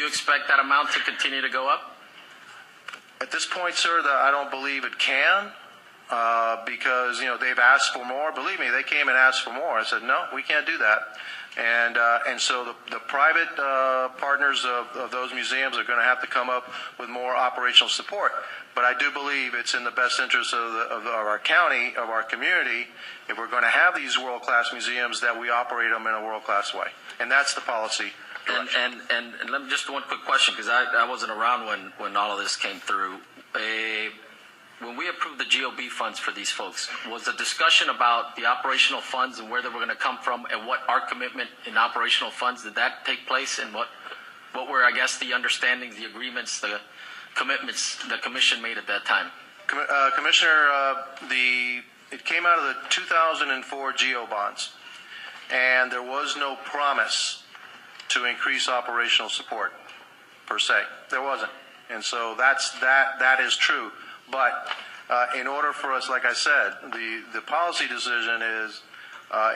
you expect that amount to continue to go up? At this point, sir, I don't believe it can, because they've asked for more. Believe me, they came and asked for more. I said, no, we can't do that. And so the private partners of those museums are going to have to come up with more operational support. But I do believe it's in the best interest of our county, of our community, if we're going to have these world-class museums, that we operate them in a world-class way. And that's the policy direction. And let me just one quick question, because I wasn't around when all of this came through. When we approved the GOB funds for these folks, was the discussion about the operational funds and where they were going to come from and what our commitment in operational funds, did that take place? And what were, I guess, the understandings, the agreements, the commitments the commission made at that time? Commissioner, it came out of the 2004 GO bonds, and there was no promise to increase operational support, per se. There wasn't. And so that is true. But in order for us, like I said, the policy decision is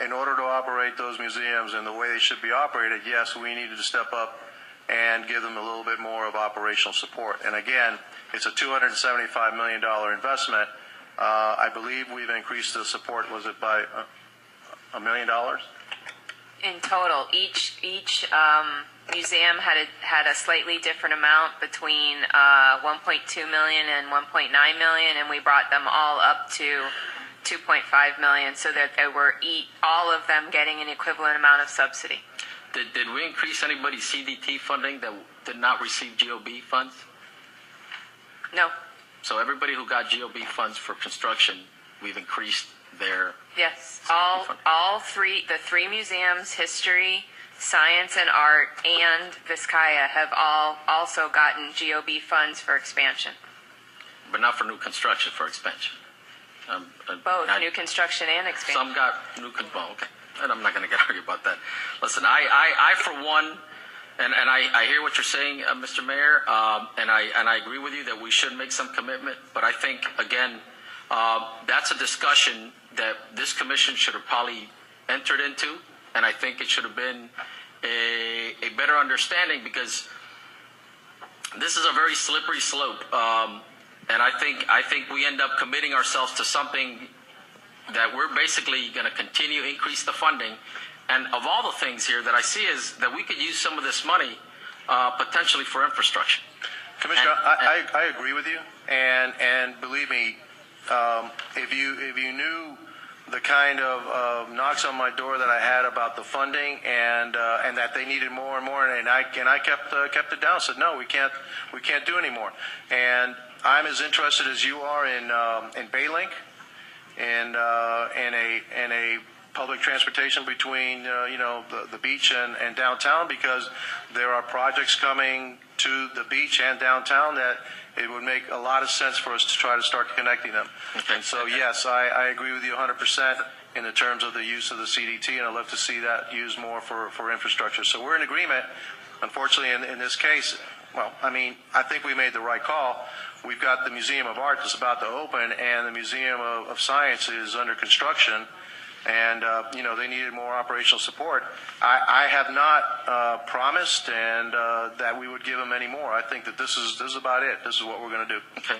in order to operate those museums in the way they should be operated, yes, we needed to step up and give them a little bit more of operational support. And again, it's a $275 million investment. I believe we've increased the support, was it by $1 million? In total, each museum had a slightly different amount between 1.2 million and 1.9 million, and we brought them all up to 2.5 million, so that they were all of them getting an equivalent amount of subsidy. Did we increase anybody's CDT funding that did not receive GOB funds? No. So everybody who got GOB funds for construction, we've increased their yes. CDT funding. The three museums, history, science and art, and Vizcaya have all also gotten GOB funds for expansion. But not for new construction, for expansion. Both new construction and expansion. Some got new construction. Okay. And I'm not going to get argue about that. Listen, I for one, and I hear what you're saying, Mr. Mayor, and I agree with you that we should make some commitment. But I think, again, that's a discussion that this commission should have probably entered into, and I think it should have been a better understanding, because this is a very slippery slope, and I think we end up committing ourselves to something that we're basically going to continue to increase the funding. And of all the things here that I see is that we could use some of this money potentially for infrastructure. Commissioner, I agree with you, and believe me, if you knew the kind of knocks on my door that I had about the funding, and that they needed more and more, and I kept it down. Said no, we can't do any more. And I'm as interested as you are in Baylink, and a public transportation between the beach and downtown, because there are projects coming to the beach and downtown that it would make a lot of sense for us to try to start connecting them. Okay. And so yes, I agree with you 100% in the terms of the use of the CDT, and I'd love to see that used more for infrastructure. So we're in agreement. Unfortunately, in this case, well, I mean, I think we made the right call. We've got the Museum of Art that's about to open, and the Museum of Science is under construction, and they needed more operational support. I have not promised and that we would give them any more. I think that this is about it. This is what we're going to do. Okay.